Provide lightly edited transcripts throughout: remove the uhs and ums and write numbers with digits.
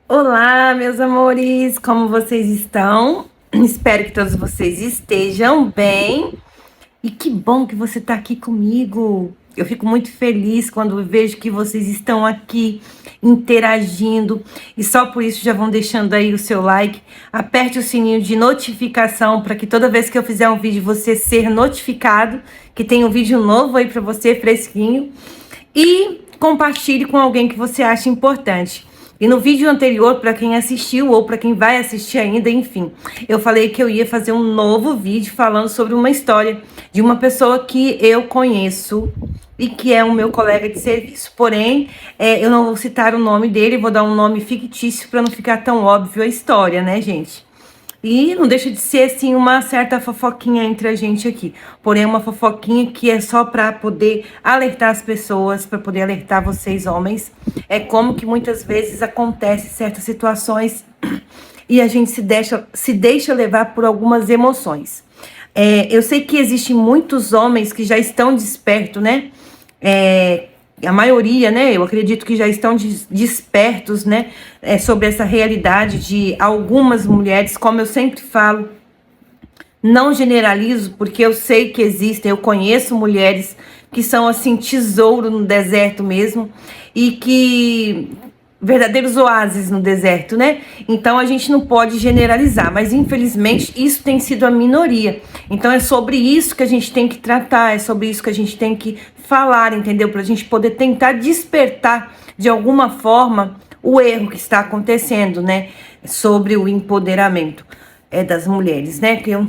Olá, meus amores, como vocês estão? Espero que todos vocês estejam bem. E que bom que você está aqui comigo. Eu fico muito feliz quando vejo que vocês estão aqui interagindo. E só por isso já vão deixando aí o seu like. Aperte o sininho de notificação para que toda vez que eu fizer um vídeo você ser notificado, que tem um vídeo novo aí para você, fresquinho. E compartilhe com alguém que você acha importante. E no vídeo anterior, para quem assistiu ou para quem vai assistir ainda, enfim, eu falei que eu ia fazer um novo vídeo falando sobre uma história de uma pessoa que eu conheço e que é o meu colega de serviço. Porém, eu não vou citar o nome dele, vou dar um nome fictício para não ficar tão óbvio a história, né, gente? E não deixa de ser, assim, uma certa fofoquinha entre a gente aqui. Porém, uma fofoquinha que é só para poder alertar as pessoas, para poder alertar vocês, homens. É como que muitas vezes acontece certas situações e a gente se deixa levar por algumas emoções. Eu sei que existem muitos homens que já estão despertos, né? A maioria, né, eu acredito que já estão despertos, né, sobre essa realidade de algumas mulheres, como eu sempre falo, não generalizo, porque eu sei que existem, eu conheço mulheres que são, assim, tesouro no deserto mesmo, e que verdadeiros oásis no deserto, né? Então a gente não pode generalizar, mas infelizmente isso tem sido a minoria. Então é sobre isso que a gente tem que tratar, é sobre isso que a gente tem que falar, entendeu? Pra gente poder tentar despertar de alguma forma o erro que está acontecendo, né? Sobre o empoderamento das mulheres, né? Que eu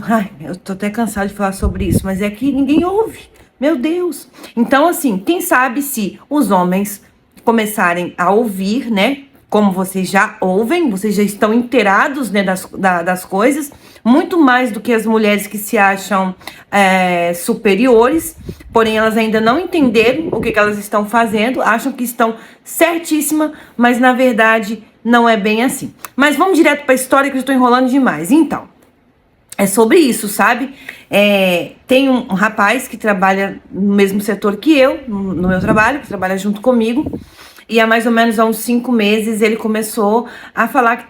tô até cansada de falar sobre isso, mas é que ninguém ouve. Meu Deus! Então, assim, quem sabe se os homens começarem a ouvir, né? Como vocês já ouvem, vocês já estão inteirados, né, das coisas, muito mais do que as mulheres que se acham superiores, porém elas ainda não entenderam o que elas estão fazendo, acham que estão certíssima, mas na verdade não é bem assim. Mas vamos direto para a história que eu estou enrolando demais. Então, é sobre isso, sabe? Tem um rapaz que trabalha no mesmo setor que eu, no meu trabalho, que trabalha junto comigo. E há mais ou menos há uns 5 meses ele começou a falar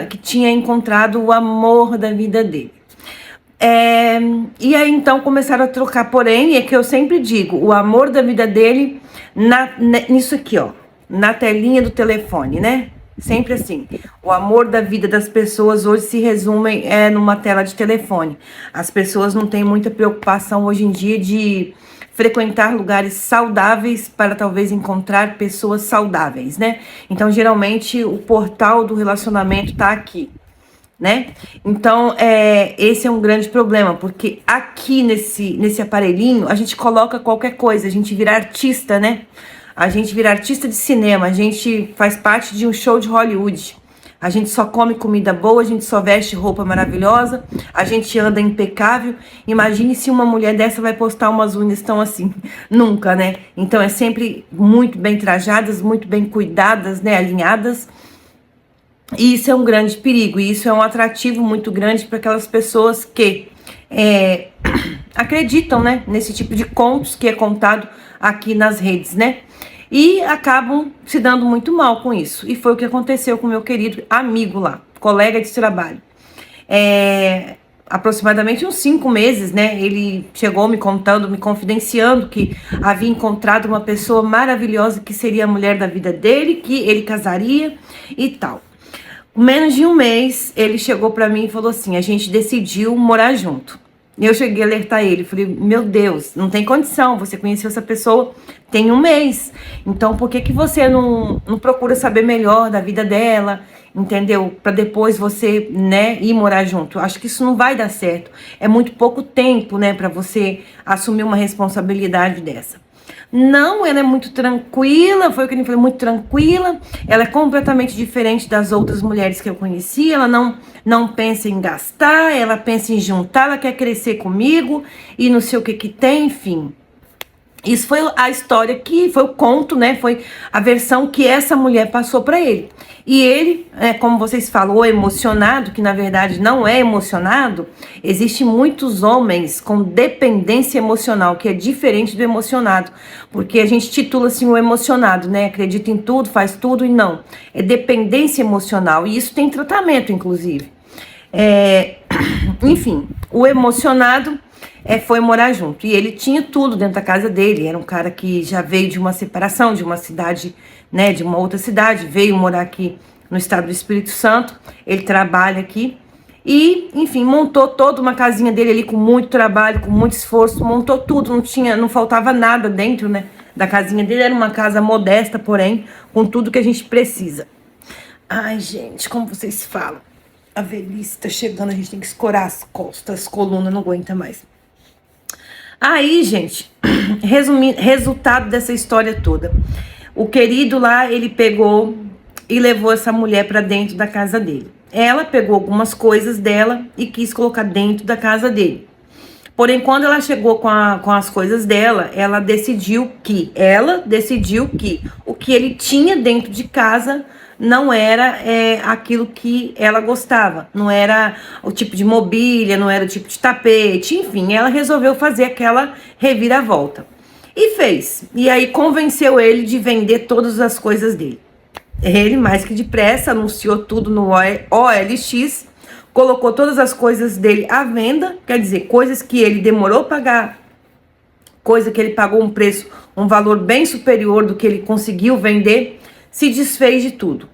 que tinha encontrado o amor da vida dele. E aí então começaram a trocar, porém, é que eu sempre digo, o amor da vida dele nisso aqui, ó, na telinha do telefone, né? Sempre assim. O amor da vida das pessoas hoje se resume numa tela de telefone. As pessoas não têm muita preocupação hoje em dia de frequentar lugares saudáveis para talvez encontrar pessoas saudáveis, né? Então, geralmente, o portal do relacionamento tá aqui, né? Então, esse é um grande problema, porque aqui nesse aparelhinho, a gente coloca qualquer coisa, a gente vira artista, né? A gente vira artista de cinema, a gente faz parte de um show de Hollywood. A gente só come comida boa, a gente só veste roupa maravilhosa, a gente anda impecável. Imagine se uma mulher dessa vai postar umas unhas tão assim. Nunca, né? Então é sempre muito bem trajadas, muito bem cuidadas, né? Alinhadas. E isso é um grande perigo, e isso é um atrativo muito grande para aquelas pessoas que acreditam, né, nesse tipo de contos que é contado aqui nas redes, né? E acabam se dando muito mal com isso. E foi o que aconteceu com meu querido amigo lá, colega de trabalho. Aproximadamente uns 5 meses, né? Ele chegou me contando, me confidenciando que havia encontrado uma pessoa maravilhosa que seria a mulher da vida dele, que ele casaria e tal. Menos de um mês, ele chegou pra mim e falou assim: a gente decidiu morar junto. Eu cheguei a alertar ele, falei: meu Deus, não tem condição, você conheceu essa pessoa tem um mês, então por que você não procura saber melhor da vida dela, entendeu? Pra depois você, né, ir morar junto. Eu acho que isso não vai dar certo, é muito pouco tempo, né, pra você assumir uma responsabilidade dessa. Não, ela é muito tranquila, foi o que ele falou, muito tranquila. Ela é completamente diferente das outras mulheres que eu conheci. Ela não pensa em gastar, ela pensa em juntar, ela quer crescer comigo e não sei o que que tem, enfim. Isso foi a história que foi o conto, né? Foi a versão que essa mulher passou para ele. E ele, como vocês falou, emocionado, que na verdade não é emocionado. Existem muitos homens com dependência emocional, que é diferente do emocionado, porque a gente titula assim o emocionado, né? Acredita em tudo, faz tudo e não. É dependência emocional e isso tem tratamento, inclusive. Enfim, o emocionado foi morar junto. E ele tinha tudo dentro da casa dele. Era um cara que já veio de uma separação, de uma cidade, né, de uma outra cidade, veio morar aqui no estado do Espírito Santo. Ele trabalha aqui. E, enfim, montou toda uma casinha dele ali com muito trabalho, com muito esforço, montou tudo, não faltava nada dentro, né, da casinha dele. Era uma casa modesta, porém, com tudo que a gente precisa. Ai, gente, como vocês falam. A velhice tá chegando, a gente tem que escorar as costas, as colunas, não aguenta mais. Aí, gente, resultado dessa história toda. O querido lá, ele pegou e levou essa mulher para dentro da casa dele. Ela pegou algumas coisas dela e quis colocar dentro da casa dele. Porém, quando ela chegou com as coisas dela, ela decidiu que o que ele tinha dentro de casa não era aquilo que ela gostava, não era o tipo de mobília, não era o tipo de tapete, enfim, ela resolveu fazer aquela reviravolta. E fez. E aí convenceu ele de vender todas as coisas dele. Ele, mais que depressa, anunciou tudo no OLX, colocou todas as coisas dele à venda, quer dizer, coisas que ele demorou a pagar, coisa que ele pagou um preço, um valor bem superior do que ele conseguiu vender, se desfez de tudo.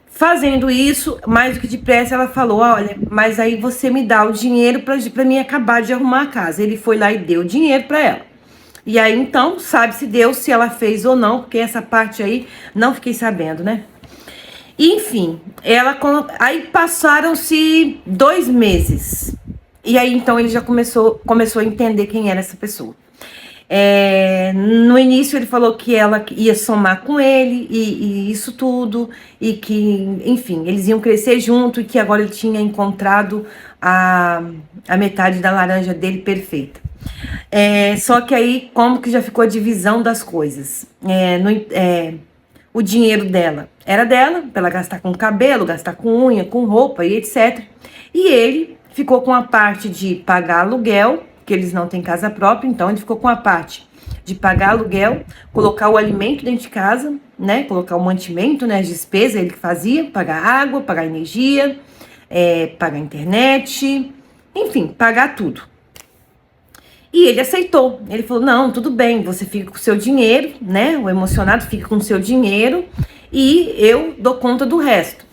Fazendo isso, mais do que depressa, ela falou, olha, mas aí você me dá o dinheiro para mim acabar de arrumar a casa. Ele foi lá e deu o dinheiro para ela. E aí, então, sabe-se Deus se ela fez ou não, porque essa parte aí não fiquei sabendo, né? Enfim, aí passaram-se 2 meses. E aí, então, ele já começou a entender quem era essa pessoa. No início ele falou que ela ia somar com ele e isso tudo, e que, enfim, eles iam crescer junto e que agora ele tinha encontrado a metade da laranja dele perfeita. Só que aí, como que já ficou a divisão das coisas? O dinheiro dela era dela, pra ela gastar com cabelo, gastar com unha, com roupa e etc. E ele ficou com a parte de pagar aluguel, que eles não têm casa própria, então ele ficou com a parte de pagar aluguel, colocar o alimento dentro de casa, né, colocar o mantimento, né, as despesas, ele que fazia, pagar água, pagar energia, pagar internet, enfim, pagar tudo. E ele aceitou, ele falou, não, tudo bem, você fica com o seu dinheiro, né, o emocionado fica com o seu dinheiro e eu dou conta do resto.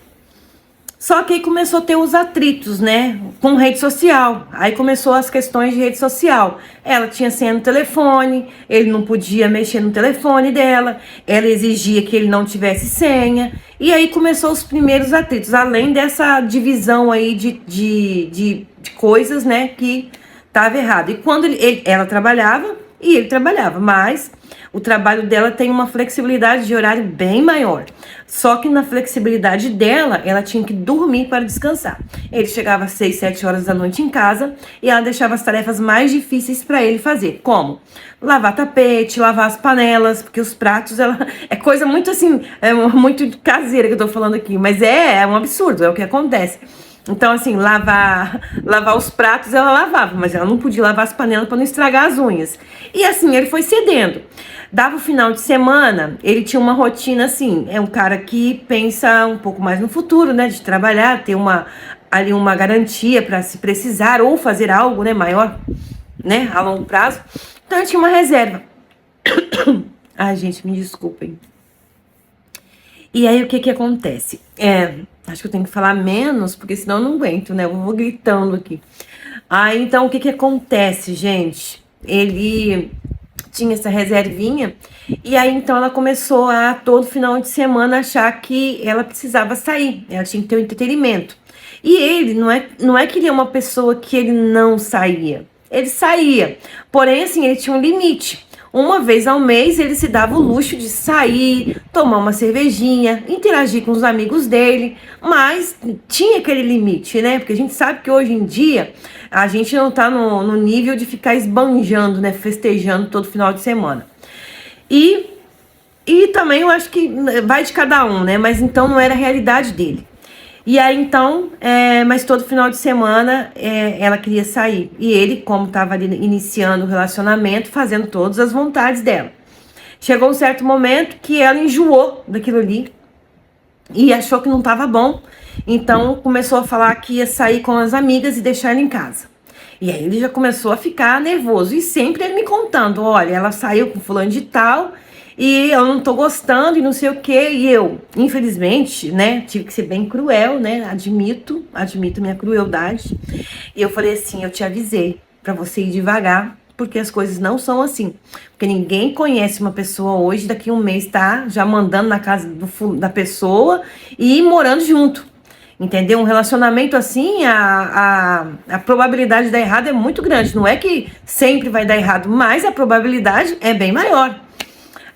Só que aí começou a ter os atritos, né, com rede social. Aí começou as questões de rede social. Ela tinha senha no telefone, ele não podia mexer no telefone dela, ela exigia que ele não tivesse senha. E aí começou os primeiros atritos, além dessa divisão aí de coisas, né, que estava errado. E quando ela trabalhava e ele trabalhava, mas o trabalho dela tem uma flexibilidade de horário bem maior. Só que na flexibilidade dela, ela tinha que dormir para descansar. Ele chegava às 6, 7 horas da noite em casa e ela deixava as tarefas mais difíceis para ele fazer. Como? Lavar tapete, lavar as panelas, porque os pratos, é coisa muito assim, muito caseira que eu tô falando aqui, mas é um absurdo, é o que acontece. Então, assim, lavar os pratos ela lavava, mas ela não podia lavar as panelas para não estragar as unhas. E assim, ele foi cedendo. Dava o final de semana, ele tinha uma rotina assim, é um cara que pensa um pouco mais no futuro, né, de trabalhar, ter ali uma garantia para se precisar ou fazer algo, né, maior, né, a longo prazo. Então, ele tinha uma reserva. Ai, gente, me desculpem. E aí, o que acontece? Acho que eu tenho que falar menos, porque senão eu não aguento, né? Eu vou gritando aqui. Aí, então, o que acontece, gente? Ele tinha essa reservinha, e aí, então, ela começou a, todo final de semana, achar que ela precisava sair, ela tinha que ter um entretenimento. E ele, não é que ele é uma pessoa que ele não saía. Ele saía, porém, assim, ele tinha um limite. Uma vez ao mês ele se dava o luxo de sair, tomar uma cervejinha, interagir com os amigos dele, mas tinha aquele limite, né? Porque a gente sabe que hoje em dia a gente não tá no nível de ficar esbanjando, né? Festejando todo final de semana. E, e também eu acho que vai de cada um, né? Mas então não era a realidade dele. E aí então, mas todo final de semana ela queria sair. E ele, como estava ali iniciando o relacionamento, fazendo todas as vontades dela. Chegou um certo momento que ela enjoou daquilo ali e achou que não estava bom. Então começou a falar que ia sair com as amigas e deixar ela em casa. E aí ele já começou a ficar nervoso. E sempre ele me contando, olha, ela saiu com fulano de tal e eu não tô gostando e não sei o quê. E eu, infelizmente, né, tive que ser bem cruel, né, admito minha crueldade. E eu falei assim, eu te avisei pra você ir devagar, porque as coisas não são assim. Porque ninguém conhece uma pessoa hoje, daqui a um mês tá já mandando na casa da pessoa e morando junto. Entendeu? Um relacionamento assim, a probabilidade de dar errado é muito grande. Não é que sempre vai dar errado, mas a probabilidade é bem maior.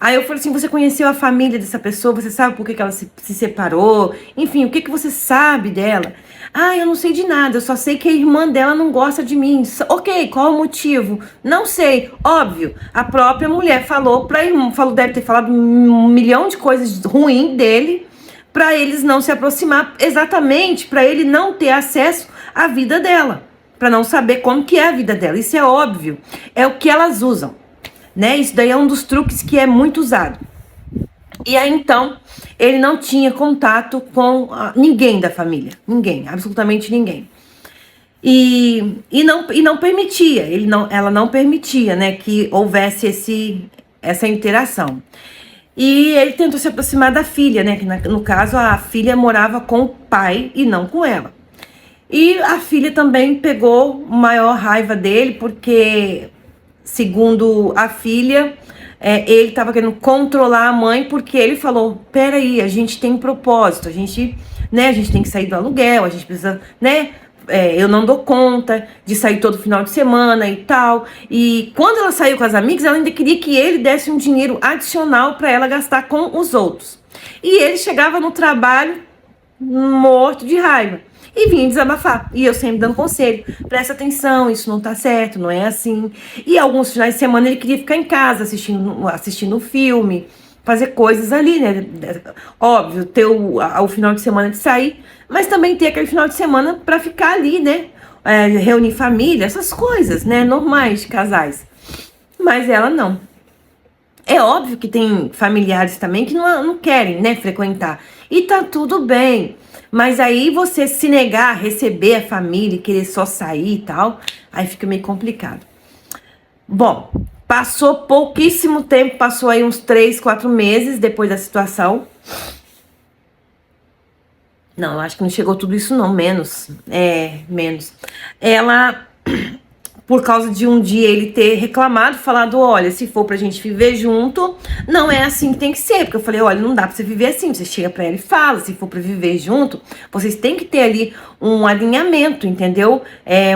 Aí eu falei assim, você conheceu a família dessa pessoa? Você sabe por que ela se separou? Enfim, o que você sabe dela? Ah, eu não sei de nada, eu só sei que a irmã dela não gosta de mim. Ok, qual o motivo? Não sei. Óbvio, a própria mulher falou pra irmã, deve ter falado um milhão de coisas ruins dele, para eles não se aproximar, exatamente para ele não ter acesso à vida dela, para não saber como que é a vida dela. Isso é óbvio, é o que elas usam, né? Isso daí é um dos truques que é muito usado. E aí então, ele não tinha contato com ninguém da família, ninguém, absolutamente ninguém. E não permitia, ela não permitia, né, que houvesse essa interação. E ele tentou se aproximar da filha, né? Que no caso a filha morava com o pai e não com ela. E a filha também pegou maior raiva dele, porque, segundo a filha, ele estava querendo controlar a mãe, porque ele falou: peraí, a gente tem um propósito, a gente tem que sair do aluguel, a gente precisa, né? Eu não dou conta de sair todo final de semana e tal. E quando ela saiu com as amigas, ela ainda queria que ele desse um dinheiro adicional para ela gastar com os outros. E ele chegava no trabalho morto de raiva e vinha desabafar. E eu sempre dando conselho: presta atenção, isso não tá certo, não é assim. E alguns finais de semana ele queria ficar em casa assistindo um filme, fazer coisas ali, né? Óbvio, ter o final de semana de sair, mas também ter aquele final de semana para ficar ali, né? Reunir família, essas coisas, né? Normais de casais. Mas ela não. É óbvio que tem familiares também que não querem, né, frequentar. E tá tudo bem. Mas aí você se negar a receber a família e querer só sair e tal, aí fica meio complicado. Bom, passou pouquíssimo tempo, passou aí uns 3, 4 meses depois da situação. Não, eu acho que não chegou tudo isso não, menos. Menos. Ela, por causa de um dia ele ter reclamado, falado: olha, se for pra gente viver junto, não é assim que tem que ser. Porque eu falei: olha, não dá pra você viver assim. Você chega pra ela e fala: se for pra viver junto, vocês têm que ter ali um alinhamento, entendeu?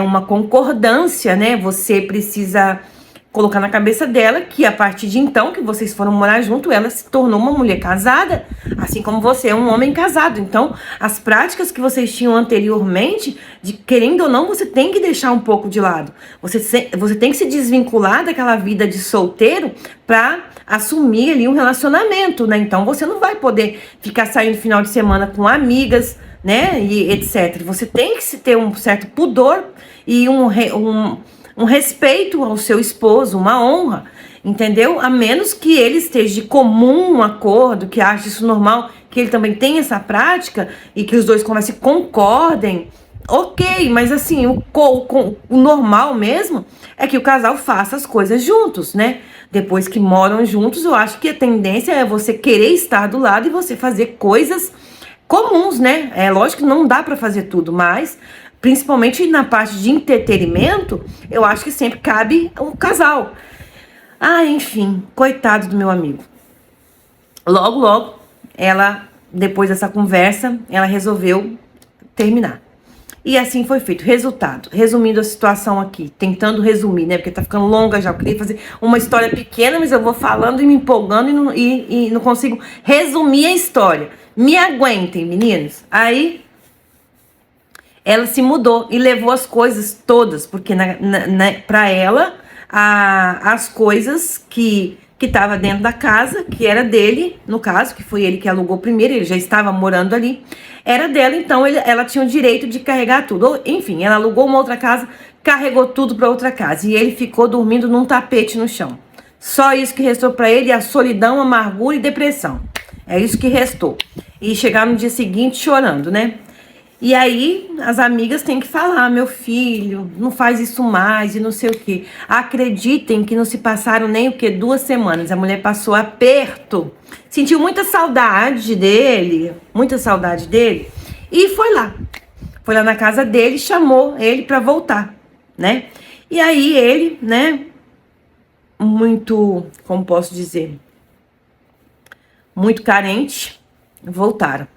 Uma concordância, né? Você precisa colocar na cabeça dela que a partir de então que vocês foram morar junto, ela se tornou uma mulher casada, assim como você é um homem casado. Então, as práticas que vocês tinham anteriormente, querendo ou não, você tem que deixar um pouco de lado. Você tem que se desvincular daquela vida de solteiro para assumir ali um relacionamento, né? Então, você não vai poder ficar saindo no final de semana com amigas, né? E etc. Você tem que ter um certo pudor e um respeito ao seu esposo, uma honra, entendeu? A menos que ele esteja de comum acordo, que ache isso normal, que ele também tem essa prática e que os dois conversem, concordem, ok, mas assim, o normal mesmo é que o casal faça as coisas juntos, né? Depois que moram juntos, eu acho que a tendência é você querer estar do lado e você fazer coisas comuns, né? É lógico que não dá pra fazer tudo, mas principalmente na parte de entretenimento, eu acho que sempre cabe um casal. Enfim, coitado do meu amigo. Logo, ela, depois dessa conversa, ela resolveu terminar. E assim foi feito. Resultado, resumindo a situação aqui, tentando resumir, né? Porque tá ficando longa já. Eu queria fazer uma história pequena, mas eu vou falando e me empolgando e não consigo resumir a história. Me aguentem, meninos. Aí ela se mudou e levou as coisas todas, porque para ela as coisas que que estava dentro da casa, que era dele, no caso, que foi ele que alugou primeiro, ele já estava morando ali, era dela, então ela tinha o direito de carregar tudo. Ou, enfim, ela alugou uma outra casa, carregou tudo para outra casa, e ele ficou dormindo num tapete no chão. Só isso que restou para ele, a solidão, amargura e depressão. É isso que restou. E chegar no dia seguinte chorando, né? E aí, as amigas têm que falar, meu filho, não faz isso mais e não sei o quê. Acreditem que não se passaram nem o quê? 2 semanas. A mulher passou aperto, sentiu muita saudade dele, e foi lá. Foi lá na casa dele, chamou ele pra voltar, né? E aí ele, né, muito, como posso dizer, muito carente, voltaram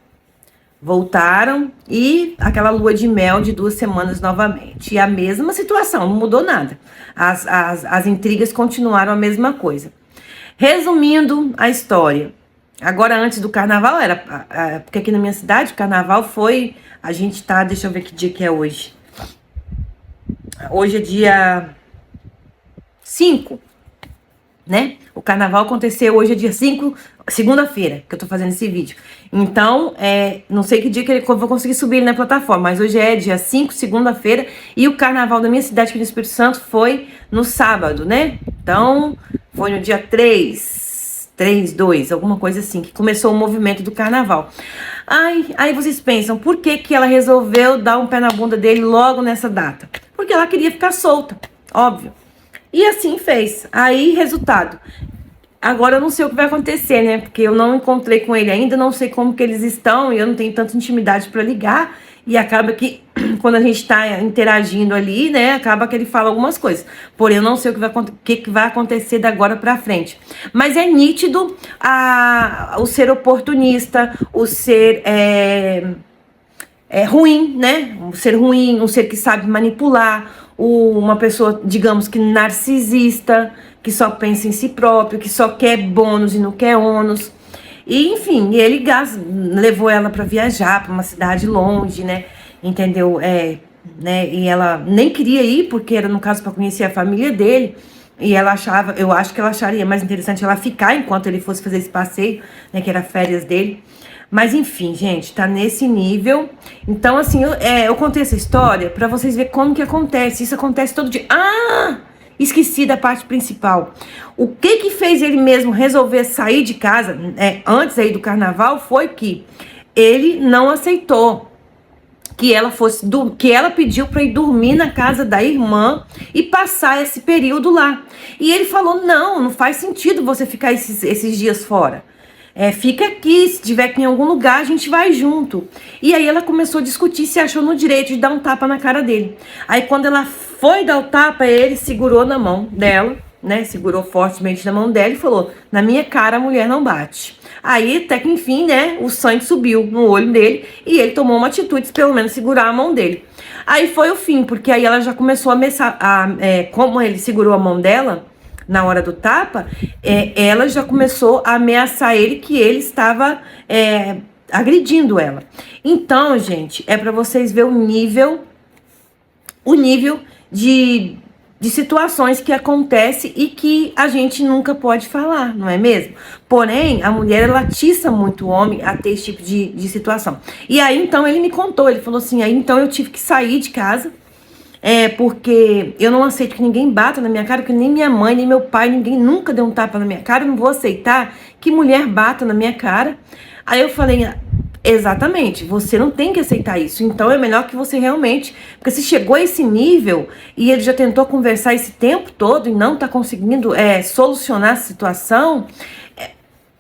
e aquela lua de mel de 2 semanas novamente. E a mesma situação, não mudou nada. As intrigas continuaram a mesma coisa. Resumindo a história, agora antes do carnaval, porque aqui na minha cidade o carnaval foi, a gente tá, deixa eu ver que dia que é hoje. Hoje é dia 5, né? O carnaval aconteceu hoje, é dia 5, segunda-feira, que eu tô fazendo esse vídeo. Então, não sei que dia que eu vou conseguir subir ele na plataforma, mas hoje é dia 5, segunda-feira, e o carnaval da minha cidade, aqui no Espírito Santo, foi no sábado, né? Então, foi no dia 2, alguma coisa assim, que começou o movimento do carnaval. Aí vocês pensam, por que que ela resolveu dar um pé na bunda dele logo nessa data? Porque ela queria ficar solta, óbvio. E assim fez. Aí, resultado. Agora eu não sei o que vai acontecer, né? Porque eu não encontrei com ele ainda, não sei como que eles estão e eu não tenho tanta intimidade para ligar. E acaba que, quando a gente tá interagindo ali, né? Acaba que ele fala algumas coisas. Porém, eu não sei o que vai acontecer da agora pra frente. Mas é nítido o ser oportunista, o ser ruim, né? Um ser ruim, um ser que sabe manipular, uma pessoa, digamos que narcisista, que só pensa em si próprio, que só quer bônus e não quer ônus. E, enfim, ele levou ela para viajar para uma cidade longe, né? Entendeu? Né? E ela nem queria ir, porque era, no caso, para conhecer a família dele. E ela achava, eu acho que ela acharia mais interessante ela ficar enquanto ele fosse fazer esse passeio, né? Que era férias dele. Mas enfim, gente, tá nesse nível. Então, assim, eu contei essa história pra vocês verem como que acontece. Isso acontece todo dia. Esqueci da parte principal. O que fez ele mesmo resolver sair de casa, antes aí do carnaval, foi que ele não aceitou que ela pediu para ir dormir na casa da irmã e passar esse período lá. E ele falou, não faz sentido você ficar esses dias fora. Fica aqui, se tiver aqui em algum lugar, a gente vai junto. E aí ela começou a discutir, se achou no direito de dar um tapa na cara dele. Aí quando ela foi dar o tapa, ele segurou na mão dela, né? Segurou fortemente na mão dela e falou, na minha cara a mulher não bate. Aí até que enfim, né, o sangue subiu no olho dele e ele tomou uma atitude de pelo menos segurar a mão dele. Aí foi o fim, porque aí ela já começou a ameaçar, como ele segurou a mão dela na hora do tapa, ela já começou a ameaçar ele que ele estava agredindo ela. Então, gente, é para vocês verem o nível de situações que acontece e que a gente nunca pode falar, não é mesmo? Porém, a mulher, ela atiça muito o homem a ter esse tipo de situação. E aí, então, ele me contou, ele falou assim, aí então eu tive que sair de casa, porque eu não aceito que ninguém bata na minha cara, porque nem minha mãe, nem meu pai, ninguém nunca deu um tapa na minha cara, eu não vou aceitar que mulher bata na minha cara. Aí eu falei, exatamente, você não tem que aceitar isso, então é melhor que você realmente, porque se chegou a esse nível e ele já tentou conversar esse tempo todo e não tá conseguindo solucionar a situação,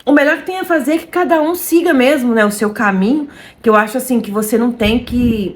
o melhor que tem a fazer é que cada um siga mesmo, né, o seu caminho, que eu acho assim, que você não tem que,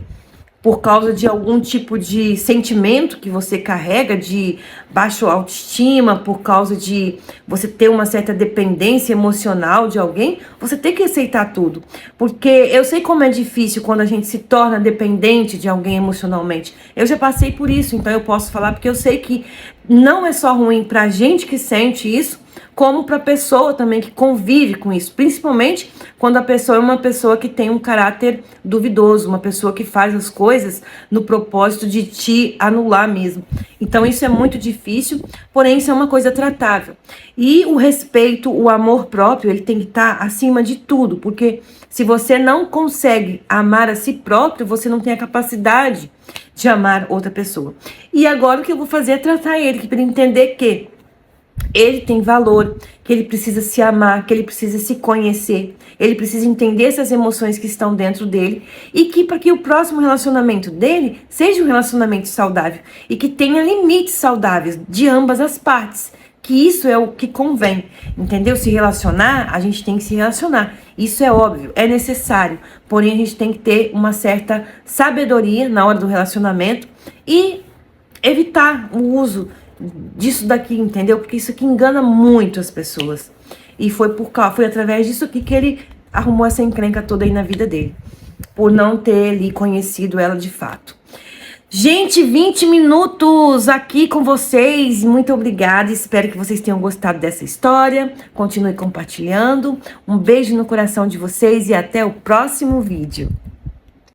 por causa de algum tipo de sentimento que você carrega, de baixa autoestima, por causa de você ter uma certa dependência emocional de alguém, você tem que aceitar tudo. Porque eu sei como é difícil quando a gente se torna dependente de alguém emocionalmente. Eu já passei por isso, então eu posso falar, porque eu sei que não é só ruim pra gente que sente isso, como para a pessoa também que convive com isso, principalmente quando a pessoa é uma pessoa que tem um caráter duvidoso, uma pessoa que faz as coisas no propósito de te anular mesmo. Então isso é muito difícil, porém isso é uma coisa tratável. E o respeito, o amor próprio, ele tem que estar acima de tudo, porque se você não consegue amar a si próprio, você não tem a capacidade de amar outra pessoa. E agora o que eu vou fazer é tratar ele, para ele entender que ele tem valor, que ele precisa se amar, que ele precisa se conhecer, ele precisa entender essas emoções que estão dentro dele e que para que o próximo relacionamento dele seja um relacionamento saudável e que tenha limites saudáveis de ambas as partes. Que isso é o que convém, entendeu? Se relacionar, a gente tem que se relacionar. Isso é óbvio, é necessário. Porém, a gente tem que ter uma certa sabedoria na hora do relacionamento e evitar o uso disso daqui, entendeu? Porque isso aqui engana muito as pessoas. E foi através disso aqui que ele arrumou essa encrenca toda aí na vida dele. Por não ter ali conhecido ela de fato. Gente, 20 minutos aqui com vocês. Muito obrigada. Espero que vocês tenham gostado dessa história. Continue compartilhando. Um beijo no coração de vocês e até o próximo vídeo.